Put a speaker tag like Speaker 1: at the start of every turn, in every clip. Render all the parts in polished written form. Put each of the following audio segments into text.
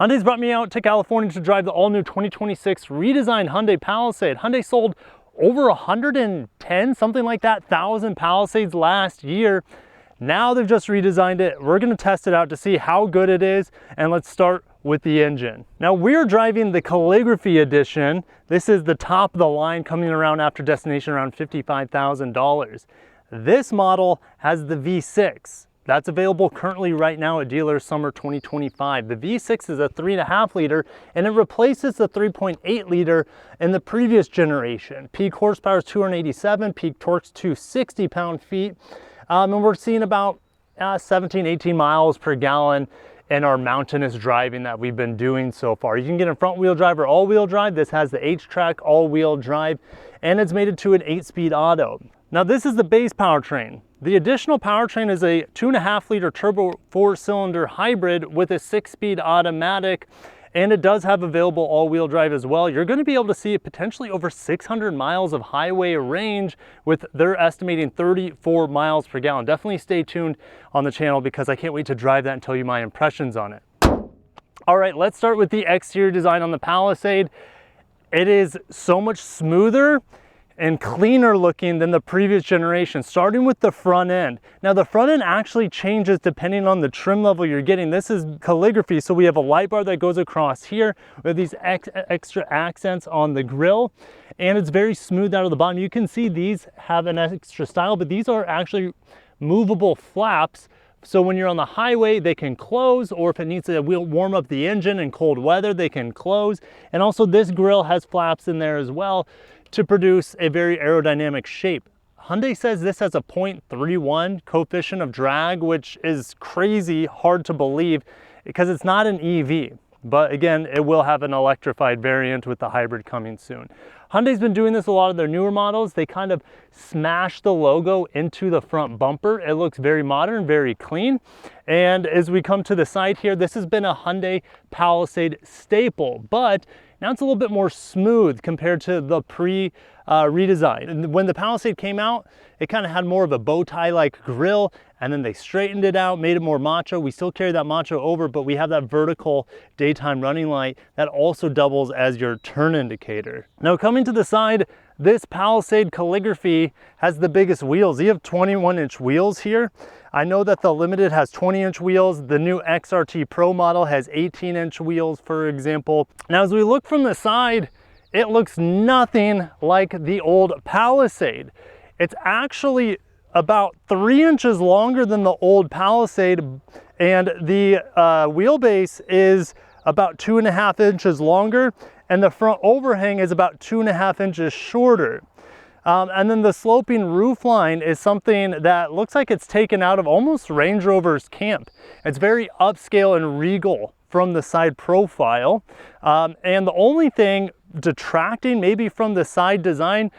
Speaker 1: Hyundai's brought me out to California to drive the all-new 2026 redesigned Hyundai Palisade. Hyundai sold over 110, something like that, 1,000 Palisades last year. Now they've just redesigned it. We're gonna test it out to see how good it is, and let's start with the engine. Now we're driving the Calligraphy edition. This is the top of the line, coming around after destination around $55,000. This model has the V6. That's available currently right now at dealers summer 2025. The V6 is a 3.5 liter and it replaces the 3.8 liter in the previous generation. Peak horsepower is 287, peak torque's 260 pound-feet. And we're seeing about 17, 18 miles per gallon in our mountainous driving that we've been doing so far. You can get in front wheel drive or all wheel drive. This has the H-Track all wheel drive and it's mated to an 8-speed auto. Now this is the base powertrain. The additional powertrain is a 2.5 liter turbo 4-cylinder hybrid with a 6-speed automatic, and it does have available all-wheel drive as well. You're going to be able to see potentially over 600 miles of highway range, with they're estimating 34 miles per gallon. Definitely stay tuned on the channel because I can't wait to drive that and tell you my impressions on it. All right, let's start with the exterior design on the Palisade. It is so much smoother and cleaner looking than the previous generation, starting with the front end. Now the front end actually changes depending on the trim level you're getting. This is Calligraphy, so we have a light bar that goes across here with these extra accents on the grille, and it's very smooth out of the bottom. You can see these have an extra style, but these are actually movable flaps. So when you're on the highway, they can close, or if it needs to warm up the engine in cold weather, they can close. And also this grille has flaps in there as well to produce a very aerodynamic shape. Hyundai says this has a 0.31 coefficient of drag, which is crazy hard to believe because it's not an EV. But again, it will have an electrified variant with the hybrid coming soon. Hyundai's been doing this a lot of their newer models. They kind of smash the logo into the front bumper. It looks very modern, very clean. And as we come to the side here, this has been a Hyundai Palisade staple, but now it's a little bit more smooth compared to the redesign. And when the Palisade came out, it kind of had more of a bow tie-like grille, and then they straightened it out, made it more macho. We still carry that macho over, but we have that vertical daytime running light that also doubles as your turn indicator. Now coming to the side, this Palisade Calligraphy has the biggest wheels. You have 21-inch wheels here. I know that the Limited has 20-inch wheels. The new XRT Pro model has 18-inch wheels, for example. Now, as we look from the side, it looks nothing like the old Palisade. It's actually about 3 inches longer than the old Palisade, and the wheelbase is about 2.5 inches longer, and the front overhang is about 2.5 inches shorter. And then the sloping roof line is something that looks like it's taken out of almost Range Rover's camp. It's very upscale and regal from the side profile. And the only thing detracting maybe from the side design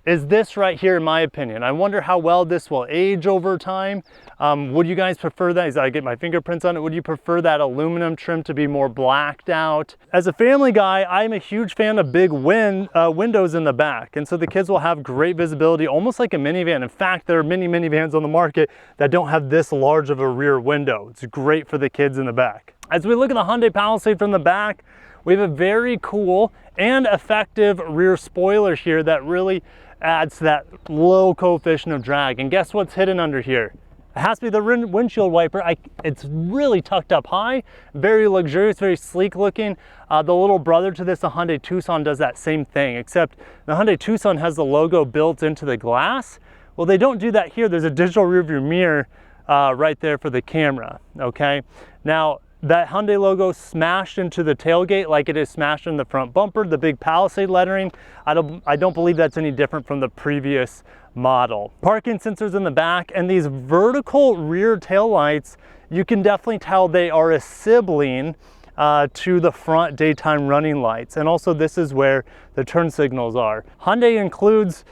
Speaker 1: is this right here, in my opinion. I wonder how well this will age over time. Would you guys prefer that? As I get my fingerprints on it, would you prefer that aluminum trim to be more blacked out? As a family guy, I'm a huge fan of big windows in the back. And so the kids will have great visibility, almost like a minivan. In fact, there are many minivans on the market that don't have this large of a rear window. It's great for the kids in the back. As we look at the Hyundai Palisade from the back, we have a very cool and effective rear spoiler here that really adds to that low coefficient of drag. And guess what's hidden under here? It has to be the windshield wiper. It's really tucked up high, very luxurious, very sleek looking. The little brother to this, the Hyundai Tucson, does that same thing, except the Hyundai Tucson has the logo built into the glass. Well, they don't do that here. There's a digital rearview mirror right there for the camera, okay? Now, that Hyundai logo smashed into the tailgate like it is smashed in the front bumper, the big Palisade lettering. I don't believe that's any different from the previous model. Parking sensors in the back, and these vertical rear tail lights, you can definitely tell they are a sibling to the front daytime running lights. And also this is where the turn signals are. Hyundai includes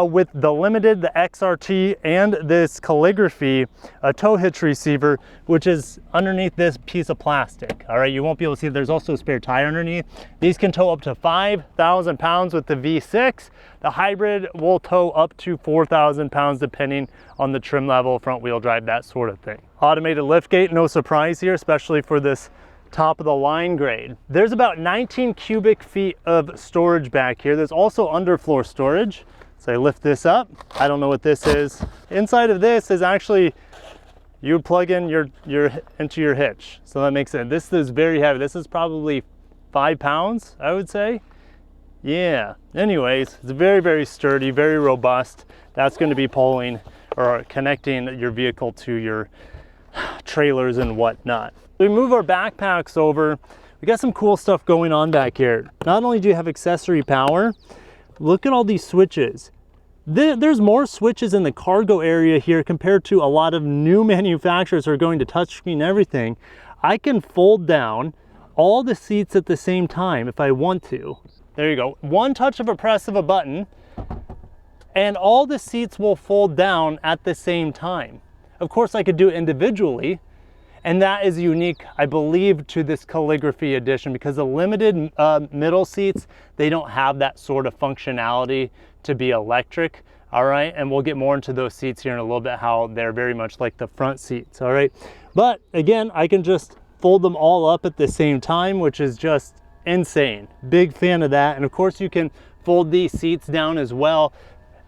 Speaker 1: with the Limited, the XRT, and this Calligraphy, a tow hitch receiver, which is underneath this piece of plastic. All right, you won't be able to see, there's also a spare tire underneath. These can tow up to 5,000 pounds with the V6. The hybrid will tow up to 4,000 pounds depending on the trim level, front wheel drive, that sort of thing. Automated lift gate, no surprise here, especially for this top of the line grade. There's about 19 cubic feet of storage back here. There's also underfloor storage. So I lift this up. I don't know what this is. Inside of this is actually, you would plug in into your hitch. So that makes sense. This is very heavy. This is probably 5 pounds, I would say. Yeah, anyways, it's very, very sturdy, very robust. That's going to be pulling or connecting your vehicle to your trailers and whatnot. We move our backpacks over. We got some cool stuff going on back here. Not only do you have accessory power, look at all these switches. There's more switches in the cargo area here compared to a lot of new manufacturers who are going to touchscreen everything. I can fold down all the seats at the same time if I want to. There you go. One touch of a press of a button and all the seats will fold down at the same time. Of course, I could do it individually, and that is unique, I believe, to this Calligraphy edition, because the limited middle seats, they don't have that sort of functionality to be electric. All right, and we'll get more into those seats here in a little bit, how they're very much like the front seats. All right, but again, I can just fold them all up at the same time, which is just insane. Big fan of that. And of course you can fold these seats down as well,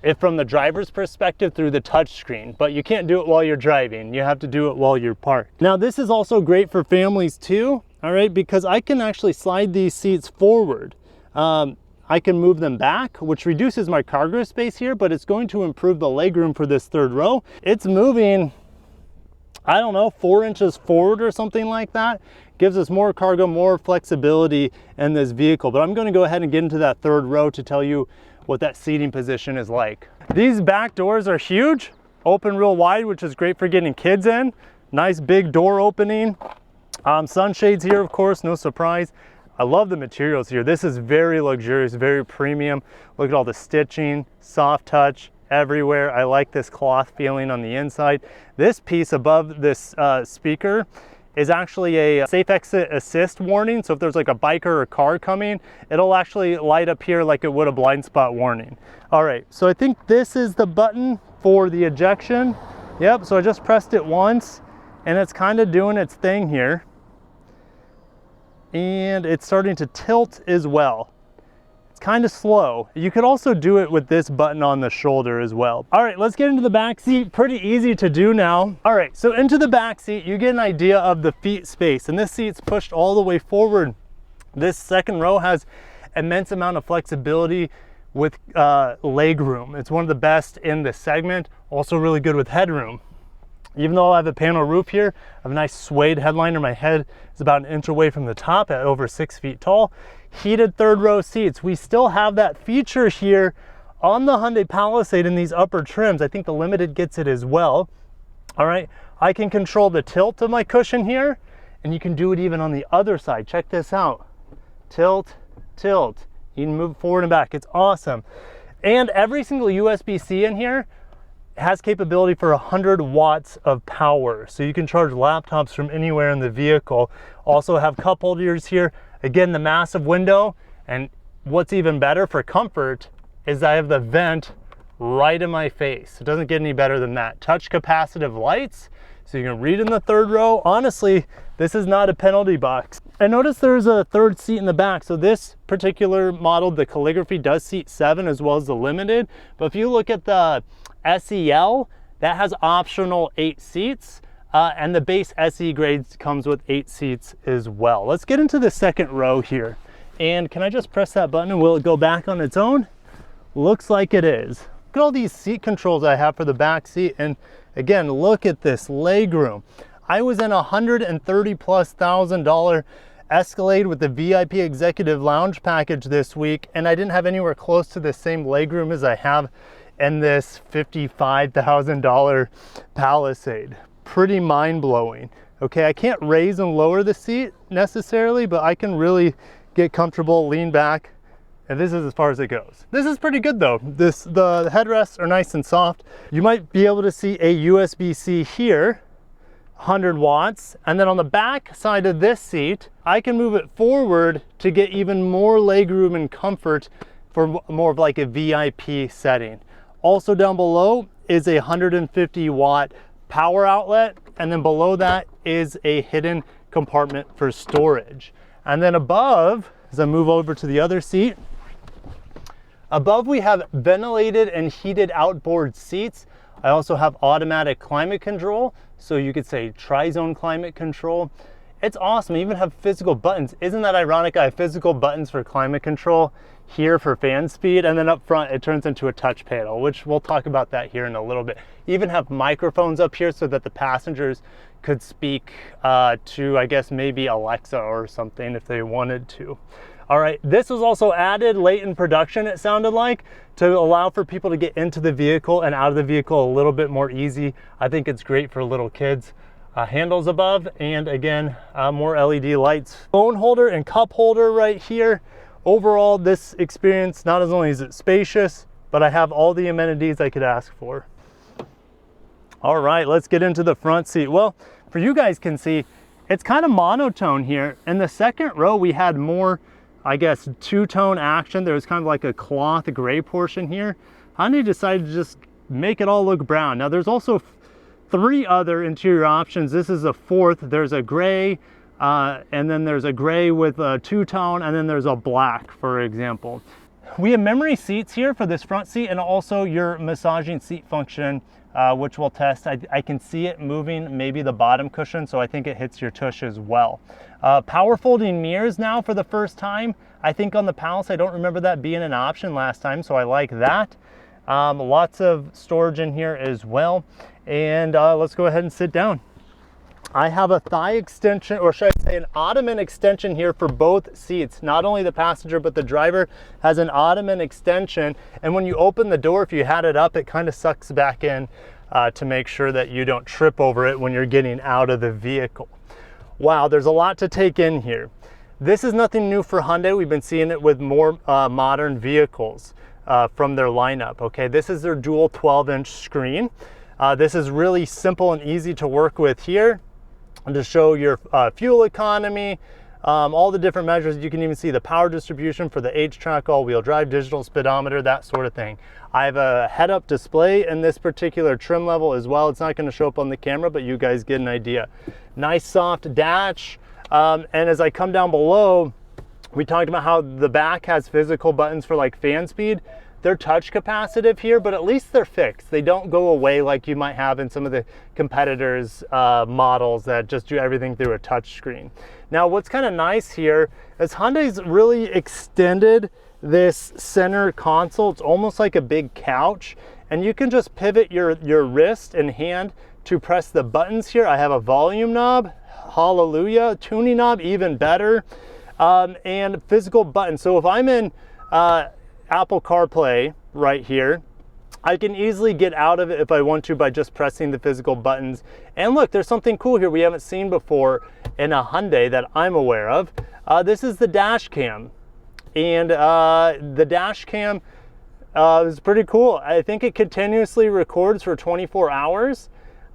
Speaker 1: if from the driver's perspective, through the touch screen, but you can't do it while you're driving. You have to do it while you're parked. Now this is also great for families too, all right, because I can actually slide these seats forward. I can move them back, which reduces my cargo space here, but it's going to improve the legroom for this third row. It's moving, I don't know, 4 inches forward or something like that. Gives us more cargo, more flexibility in this vehicle. But I'm going to go ahead and get into that third row to tell you what that seating position is like. These back doors are huge, open real wide, which is great for getting kids in. Nice big door opening. Sunshades here, of course, no surprise. I love the materials here. This is very luxurious, very premium. Look at all the stitching, soft touch everywhere. I like this cloth feeling on the inside. This piece above this speaker is actually a safe exit assist warning. So if there's like a biker or car coming, it'll actually light up here like it would a blind spot warning. All right, so I think this is the button for the ejection. Yep, so I just pressed it once and it's kind of doing its thing here. And it's starting to tilt as well. It's kind of slow. You could also do it with this button on the shoulder as well. All right, let's get into the back seat. Pretty easy to do now. All right, so into the back seat, you get an idea of the feet space, and this seat's pushed all the way forward. This second row has immense amount of flexibility with leg room. It's one of the best in the segment. Also really good with headroom. Even though I have a panel roof here, I have a nice suede headliner. My head is about 1 inch away from the top at over 6 feet tall. Heated third row seats. We still have that feature here on the Hyundai Palisade in these upper trims. I think the Limited gets it as well. All right, I can control the tilt of my cushion here, and you can do it even on the other side. Check this out. Tilt, tilt. You can move forward and back. It's awesome. And every single USB-C in here has capability for 100 watts of power. So you can charge laptops from anywhere in the vehicle. Also have cup holders here. Again, the massive window. And what's even better for comfort is I have the vent right in my face. It doesn't get any better than that. Touch capacitive lights, so you can read in the third row. Honestly, this is not a penalty box. And notice there's a third seat in the back. So this particular model, the Calligraphy, does seat 7 as well as the Limited. But if you look at the SEL, that has optional 8 seats. And the base SE grades comes with 8 seats as well. Let's get into the second row here. And can I just press that button and will it go back on its own? Looks like it is. Look at all these seat controls I have for the back seat. And again, look at this leg room. I was in $130,000+ Escalade with the VIP Executive Lounge package this week, and I didn't have anywhere close to the same legroom as I have in this $55,000 Palisade. Pretty mind-blowing. Okay, I can't raise and lower the seat necessarily, but I can really get comfortable, lean back, and this is as far as it goes. This is pretty good though. The headrests are nice and soft. You might be able to see a USB-C here, 100 watts, and then on the back side of this seat, I can move it forward to get even more legroom and comfort for more of like a VIP setting. Also down below is a 150 watt power outlet, and then below that is a hidden compartment for storage. And then above, as I move over to the other seat, above we have ventilated and heated outboard seats. I also have automatic climate control, so you could say tri-zone climate control. It's awesome. I even have physical buttons. Isn't that ironic? I have physical buttons for climate control here for fan speed, and then up front it turns into a touch panel, which we'll talk about that here in a little bit. Even have microphones up here so that the passengers could speak to, I guess, maybe Alexa or something if they wanted to. All right, this was also added late in production, it sounded like, to allow for people to get into the vehicle and out of the vehicle a little bit more easy. I think it's great for little kids. Handles above, and again, more LED lights. Phone holder and cup holder right here. Overall, this experience, not as only is it spacious, but I have all the amenities I could ask for. All right, let's get into the front seat. Well, for you guys can see, it's kind of monotone here. In the second row, we had more, I guess, two-tone action. There was kind of like a cloth gray portion here. Hyundai decided to just make it all look brown. Now, there's also 3 other interior options. This is a 4th. There's a gray, and then there's a gray with a two-tone, and then there's a black, for example. We have memory seats here for this front seat, and also your massaging seat function, which we'll test. I can see it moving, maybe the bottom cushion, so I think it hits your tush as well. Power folding mirrors now for the first time. I think on the Palisade, I don't remember that being an option last time, so I like that. Lots of storage in here as well. And let's go ahead and sit down. I have a thigh extension, or should I say an ottoman extension here for both seats. Not only the passenger, but the driver has an ottoman extension. And when you open the door, if you had it up, it kind of sucks back in to make sure that you don't trip over it when you're getting out of the vehicle. Wow, there's a lot to take in here. This is nothing new for Hyundai. We've been seeing it with more modern vehicles from their lineup. Okay, this is their dual 12-inch screen. This is really simple and easy to work with here, and to show your fuel economy, all the different measures. You can even see the power distribution for the H-track, all-wheel drive, digital speedometer, that sort of thing. I have a head-up display in this particular trim level as well. It's not going to show up on the camera, but you guys get an idea. Nice soft dash, and as I come down below, we talked about how the back has physical buttons for like fan speed. They're touch capacitive here, but at least they're fixed. They don't go away like you might have in some of the competitors' models that just do everything through a touch screen. Now, what's kind of nice here is Hyundai's really extended this center console. It's almost like a big couch, and you can just pivot your wrist and hand to press the buttons here. I have a volume knob, hallelujah, tuning knob, even better, and physical buttons. So if I'm in Apple CarPlay right here, I can easily get out of it if I want to by just pressing the physical buttons. And look, there's something cool here we haven't seen before in a Hyundai that I'm aware of. This is the dash cam, and the dash cam is pretty cool. I think it continuously records for 24 hours,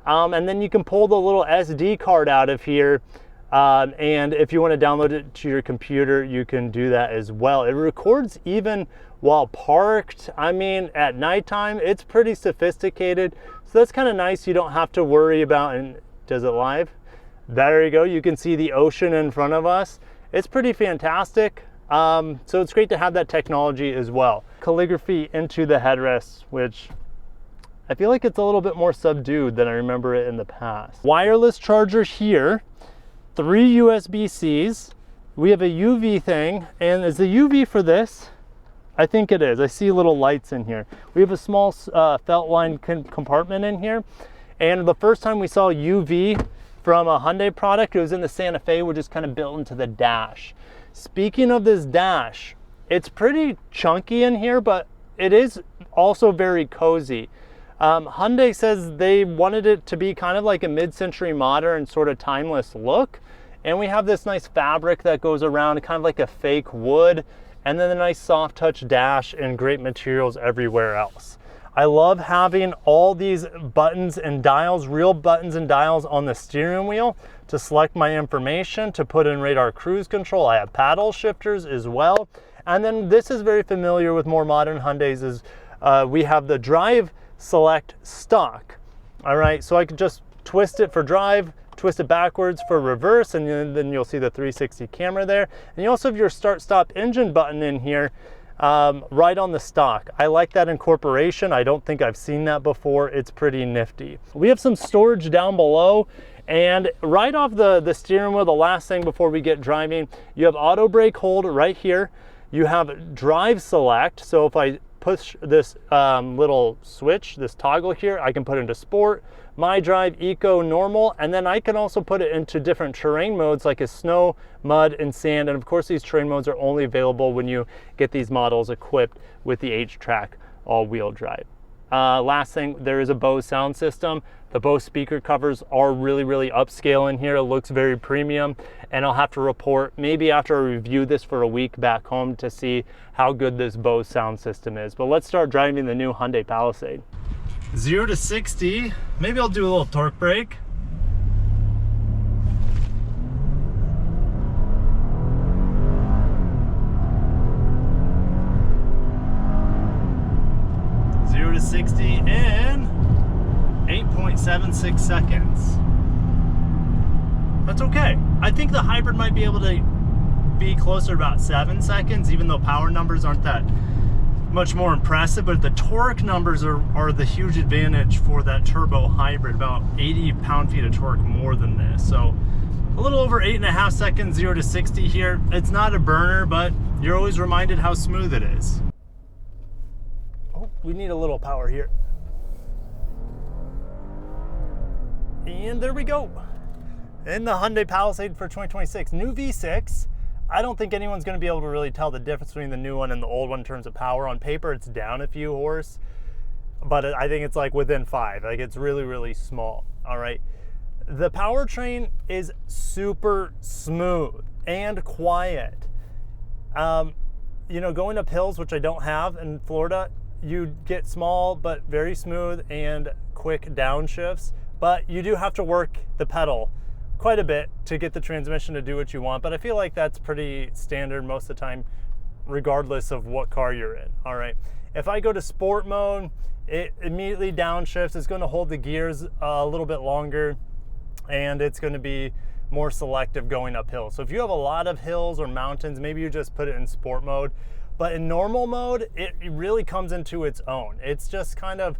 Speaker 1: and then you can pull the little SD card out of here. And if you want to download it to your computer, you can do that as well. It records even while parked. I mean, at nighttime, it's pretty sophisticated. So that's kind of nice. You don't have to worry about, and does it live? There you go. You can see the ocean in front of us. It's pretty fantastic. So it's great to have that technology as well. Calligraphy into the headrests, which I feel like it's a little bit more subdued than I remember it in the past. Wireless charger here. 3 USB-Cs. We have a UV thing, and is the UV for this? I think it is. I see little lights in here. We have a small felt line compartment in here, and the first time we saw UV from a Hyundai product, it was in the Santa Fe, which is kind of built into the dash. Speaking of this dash, it's pretty chunky in here, but it is also very cozy. Hyundai says they wanted it to be kind of like a mid-century modern sort of timeless look. And we have this nice fabric that goes around, kind of like a fake wood, and then a nice soft touch dash and great materials everywhere else. I love having all these buttons and dials, real buttons and dials on the steering wheel to select my information, to put in radar cruise control. I have paddle shifters as well. And then this is very familiar with more modern Hyundais, is we have the drive select stock. All right, so I can just twist it for drive, twist it backwards for reverse, and then you'll see the 360 camera there. And you also have your start-stop engine button in here, right on the stock. I like that incorporation. I don't think I've seen that before. It's pretty nifty. We have some storage down below, and right off the steering wheel, the last thing before we get driving, you have auto brake hold right here. You have drive select. So if I push this little switch, this toggle here, I can put into sport, my drive, eco, normal, and then I can also put it into different terrain modes like a snow, mud, and sand. And of course, these terrain modes are only available when you get these models equipped with the H-Track all-wheel drive. Last thing, there is a Bose sound system. The Bose speaker covers are really upscale in here. It looks very premium, and I'll have to report maybe after I review this for a week back home to see how good this Bose sound system is. But let's start driving the new Hyundai Palisade. 0 to 60, maybe I'll do a little torque brake. To 60 in 8.76 seconds. That's okay. I think the hybrid might be able to be closer to about 7 seconds, even though power numbers aren't that much more impressive, but the torque numbers are the huge advantage for that turbo hybrid, about 80 pound-feet of torque more than this. So a little over 8.5 seconds, 0 to 60 here. It's not a burner, but you're always reminded how smooth it is. We need a little power here. And there we go. In the Hyundai Palisade for 2026, new V6. I don't think anyone's gonna be able to really tell the difference between the new one and the old one in terms of power. On paper, it's down a few horse, but I think it's like within 5. Like it's really small, all right? The powertrain is super smooth and quiet. You know, going up hills, which I don't have in Florida, you get small but very smooth and quick downshifts, but you do have to work the pedal quite a bit to get the transmission to do what you want. But I feel like that's pretty standard most of the time, regardless of what car you're in. All right, if I go to sport mode, it immediately downshifts. It's going to hold the gears a little bit longer, and it's going to be more selective going uphill. So if you have a lot of hills or mountains, maybe you just put it in sport mode. But in normal mode, it really comes into its own. It's just kind of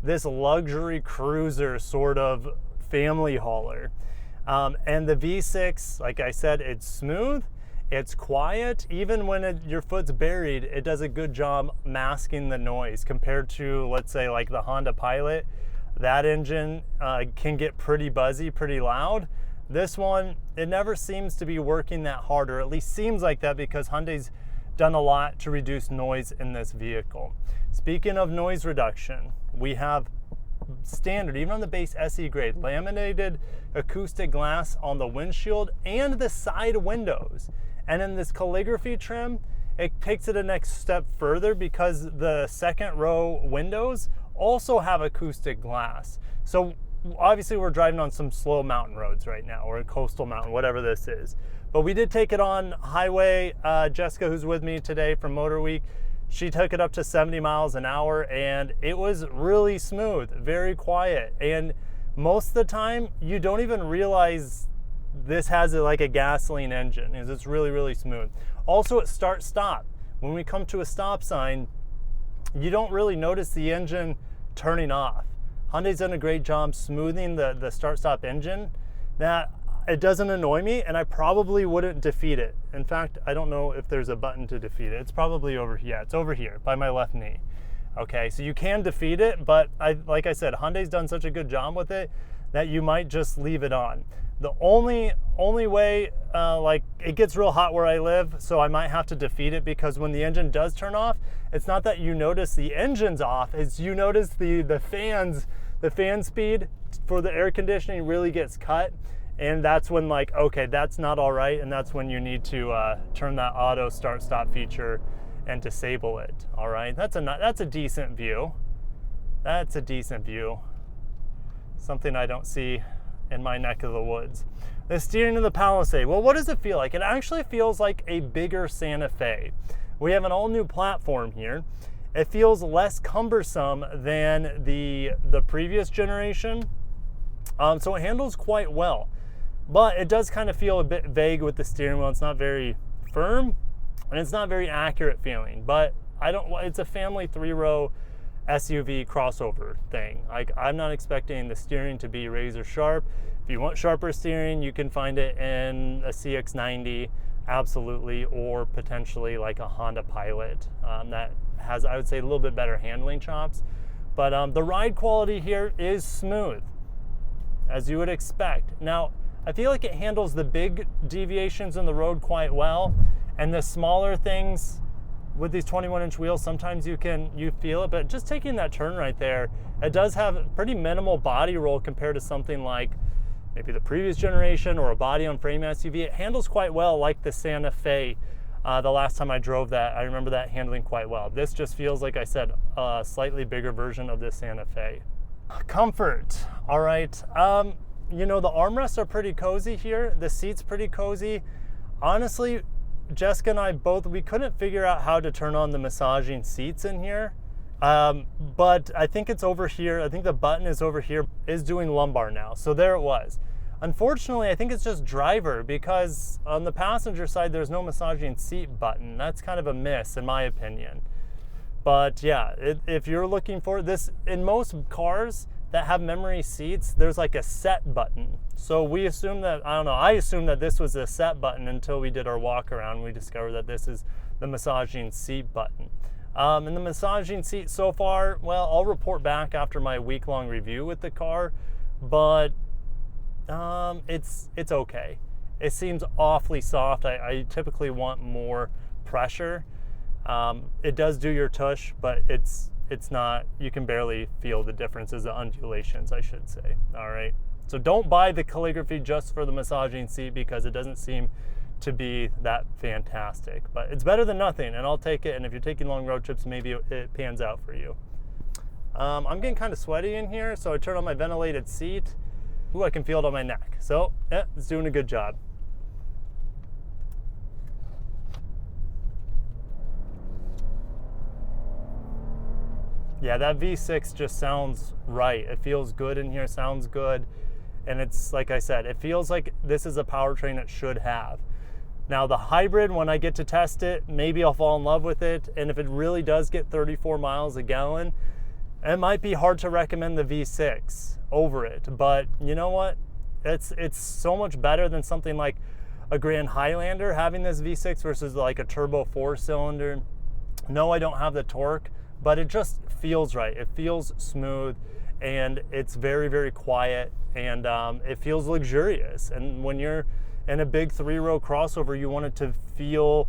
Speaker 1: this luxury cruiser sort of family hauler. And the V6, like I said, it's smooth, it's quiet. Even when your foot's buried, it does a good job masking the noise compared to, let's say, like the Honda Pilot. That engine can get pretty buzzy, pretty loud. This one, it never seems to be working that hard, or at least seems like that, because Hyundai's done a lot to reduce noise in this vehicle. Speaking of noise reduction, we have standard, even on the base SE grade, laminated acoustic glass on the windshield and the side windows. And in this calligraphy trim, it takes it a next step further because the second row windows also have acoustic glass. So obviously we're driving on some slow mountain roads right now, or a coastal mountain, whatever this is. But we did take it on highway. Jessica, who's with me today from Motor Week, she took it up to 70 miles an hour, and it was really smooth, very quiet. And most of the time, you don't even realize this has like a gasoline engine, because it's really smooth. Also at start-stop, when we come to a stop sign, you don't really notice the engine turning off. Hyundai's done a great job smoothing the start-stop engine, that it doesn't annoy me, and I probably wouldn't defeat it. In fact, I don't know if there's a button to defeat it. It's probably over here. Yeah, it's over here by my left knee. Okay, so you can defeat it, but like I said, Hyundai's done such a good job with it that you might just leave it on. The only way, like, it gets real hot where I live, so I might have to defeat it, because when the engine does turn off, it's not that you notice the engine's off, it's you notice the fan speed for the air conditioning really gets cut. And that's when, like, okay, that's not all right, and that's when you need to turn that auto start-stop feature and disable it. All right, that's a decent view. That's a decent view. Something I don't see in my neck of the woods. The steering of the Palisade. Well, what does it feel like? It actually feels like a bigger Santa Fe. We have an all-new platform here. It feels less cumbersome than the previous generation. So it handles quite well. but it does kind of feel a bit vague with the steering wheel. It's not very firm, and it's not very accurate feeling, but it's a family 3-row SUV crossover thing. Like, I'm not expecting the steering to be razor sharp. If you want sharper steering, you can find it in a CX-90, absolutely, or potentially like a Honda Pilot that has, I would say, a little bit better handling chops. But the ride quality here is smooth, as you would expect. Now, I feel like it handles the big deviations in the road quite well, and the smaller things with these 21-inch wheels, sometimes you feel it, but just taking that turn right there, it does have pretty minimal body roll compared to something like maybe the previous generation or a body on frame SUV. It handles quite well, like the Santa Fe. The last time I drove that, I remember that handling quite well. This just feels, like I said, a slightly bigger version of the Santa Fe. Comfort, all right. You know, the armrests are pretty cozy here. The seat's pretty cozy. Honestly, Jessica and I we couldn't figure out how to turn on the massaging seats in here. But I think it's over here. I think the button is over here, is doing lumbar now. So there it was. Unfortunately, I think it's just driver, because on the passenger side, there's no massaging seat button. That's kind of a miss, in my opinion. But yeah, if you're looking for this, in most cars that have memory seats, there's like a set button. So we assume that, I don't know, I assumed that this was a set button until we did our walk around. We discovered that this is the massaging seat button. And the massaging seat so far, well, I'll report back after my week-long review with the car, but it's okay. It seems awfully soft. I typically want more pressure. It does do your tush, but it's not, you can barely feel the differences, the undulations, I should say. All right. So don't buy the calligraphy just for the massaging seat, because it doesn't seem to be that fantastic, but it's better than nothing, and I'll take it. And if you're taking long road trips, maybe it pans out for you. I'm getting kind of sweaty in here, so I turn on my ventilated seat. Ooh, I can feel it on my neck. So yeah, it's doing a good job. Yeah, that V6 just sounds right. It feels good in here, sounds good. And it's, like I said, it feels like this is a powertrain it should have. Now the hybrid, when I get to test it, maybe I'll fall in love with it. And if it really does get 34 miles a gallon, it might be hard to recommend the V6 over it. But you know what? It's so much better than something like a Grand Highlander having this V6 versus like a turbo 4-cylinder. No, I don't have the torque, but it just feels right. It feels smooth, and it's very, very quiet, and it feels luxurious. And when you're in a big 3-row crossover, you want it to feel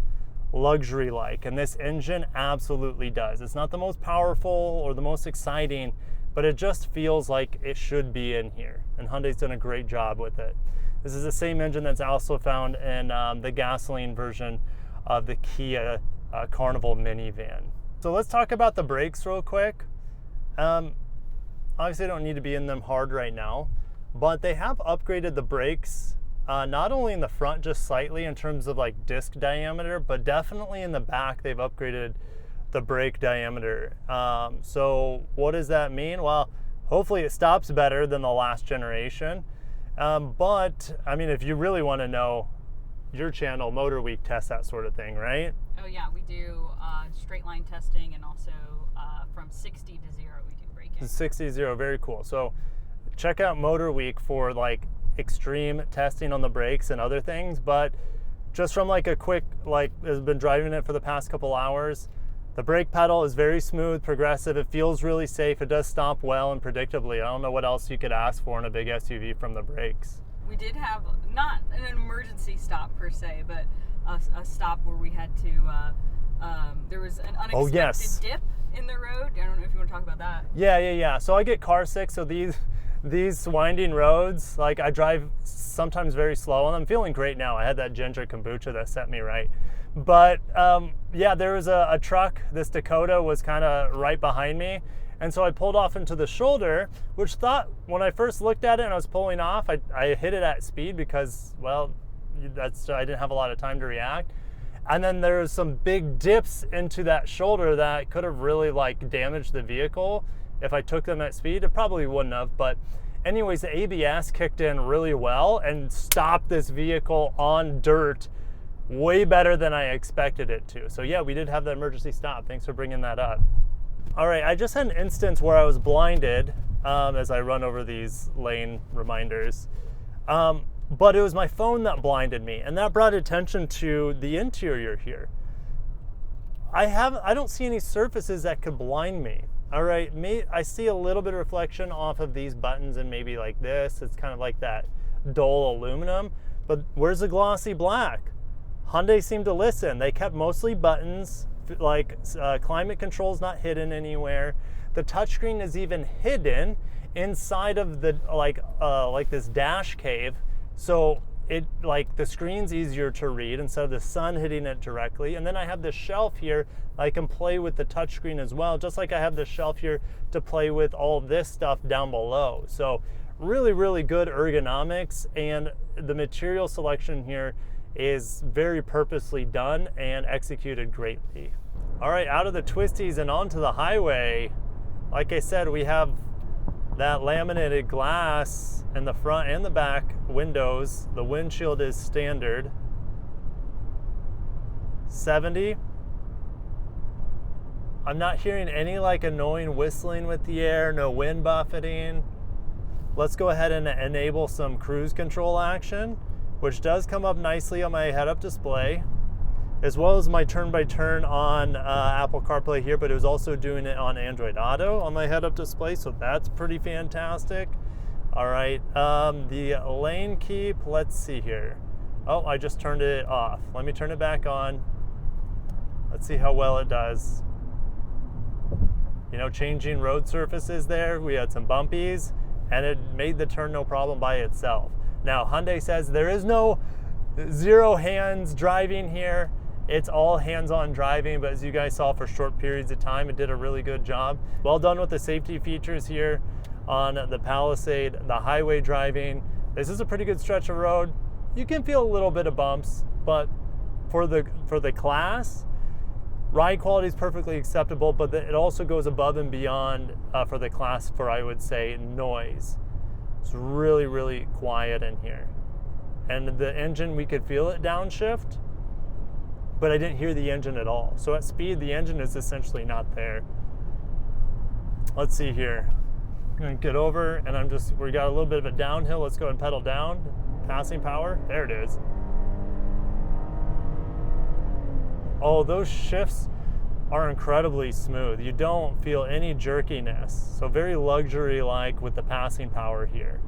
Speaker 1: luxury-like, and this engine absolutely does. It's not the most powerful or the most exciting, but it just feels like it should be in here, and Hyundai's done a great job with it. This is the same engine that's also found in the gasoline version of the Kia Carnival minivan. So let's talk about the brakes real quick. Obviously I don't need to be in them hard right now, but they have upgraded the brakes, not only in the front just slightly in terms of like disc diameter, but definitely in the back they've upgraded the brake diameter. So what does that mean? Well, hopefully it stops better than the last generation. But I mean, if you really want to know, your channel, Motor Week, tests that sort of thing, right?
Speaker 2: Oh yeah, we do straight line testing, and also from 60 to 0 we do braking.
Speaker 1: 60 to 0, very cool. So check out Motor Week for like extreme testing on the brakes and other things. But just from like a quick, like, has been driving it for the past couple hours, the brake pedal is very smooth, progressive. It feels really safe. It does stop well and predictably. I don't know what else you could ask for in a big SUV from the brakes.
Speaker 2: We did have not an emergency stop per se, but a stop where we had to, there was an unexpected dip in the road. I don't know if you want to talk about that.
Speaker 1: Yeah. So I get car sick, so these winding roads, like I drive sometimes very slow, and I'm feeling great now. I had that ginger kombucha that set me right. But yeah, there was a truck, this Dakota was kind of right behind me. And so I pulled off into the shoulder, which thought, when I first looked at it and I was pulling off, I hit it at speed because, well, I didn't have a lot of time to react. And then there was some big dips into that shoulder that could have really like damaged the vehicle if I took them at speed. It probably wouldn't have, but Anyways, the ABS kicked in really well and stopped this vehicle on dirt way better than I expected it to. So yeah, we did have that emergency stop. Thanks for bringing that up. All right, I just had an instance where I was blinded as I run over these lane reminders. But it was my phone that blinded me, and that brought attention to the interior here. I don't see any surfaces that could blind me. All right, I see a little bit of reflection off of these buttons and maybe like this. It's kind of like that dull aluminum, but where's the glossy black? Hyundai seemed to listen. They kept mostly buttons, like climate control's not hidden anywhere. The touchscreen is even hidden inside of the like this dash cave. So the screen's easier to read instead of the sun hitting it directly. And then I have this shelf here. I can play with the touchscreen as well, just like I have this shelf here to play with all this stuff down below. So really, really good ergonomics, and the material selection here is very purposely done and executed greatly. All right, out of the twisties and onto the highway. Like I said, we have that laminated glass in the front and the back windows. The windshield is standard. 70. I'm not hearing any like annoying whistling with the air, no wind buffeting. Let's go ahead and enable some cruise control action, which does come up nicely on my head-up display, as well as my turn-by-turn on Apple CarPlay here, but it was also doing it on Android Auto on my head-up display, so that's pretty fantastic. All right, the lane keep, let's see here. Oh, I just turned it off. Let me turn it back on. Let's see how well it does. You know, changing road surfaces there, we had some bumpies, and it made the turn no problem by itself. Now, Hyundai says there is no zero hands driving here. It's all hands-on driving, but as you guys saw for short periods of time, it did a really good job. Well done with the safety features here on the Palisade, the highway driving. This is a pretty good stretch of road. You can feel a little bit of bumps, but for the class, ride quality is perfectly acceptable, but it also goes above and beyond for the class for, I would say, noise. It's really, really quiet in here. And the engine, we could feel it downshift, but I didn't hear the engine at all. So at speed, the engine is essentially not there. Let's see here. I'm gonna get over, and we got a little bit of a downhill. Let's go ahead and pedal down. Passing power, there it is. Oh, those shifts are incredibly smooth. You don't feel any jerkiness. So very luxury-like with the passing power here.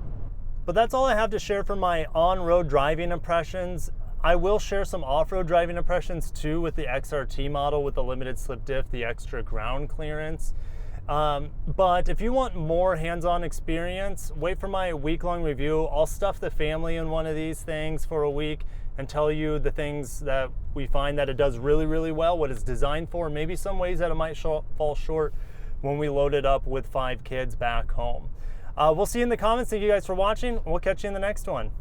Speaker 1: But that's all I have to share for my on-road driving impressions. I will share some off-road driving impressions too with the XRT model with the limited slip diff, the extra ground clearance. But if you want more hands-on experience, wait for my week-long review. I'll stuff the family in one of these things for a week and tell you the things that we find that it does really, really well, what it's designed for, maybe some ways that it might fall short when we load it up with 5 kids back home. We'll see you in the comments. Thank you guys for watching. We'll catch you in the next one.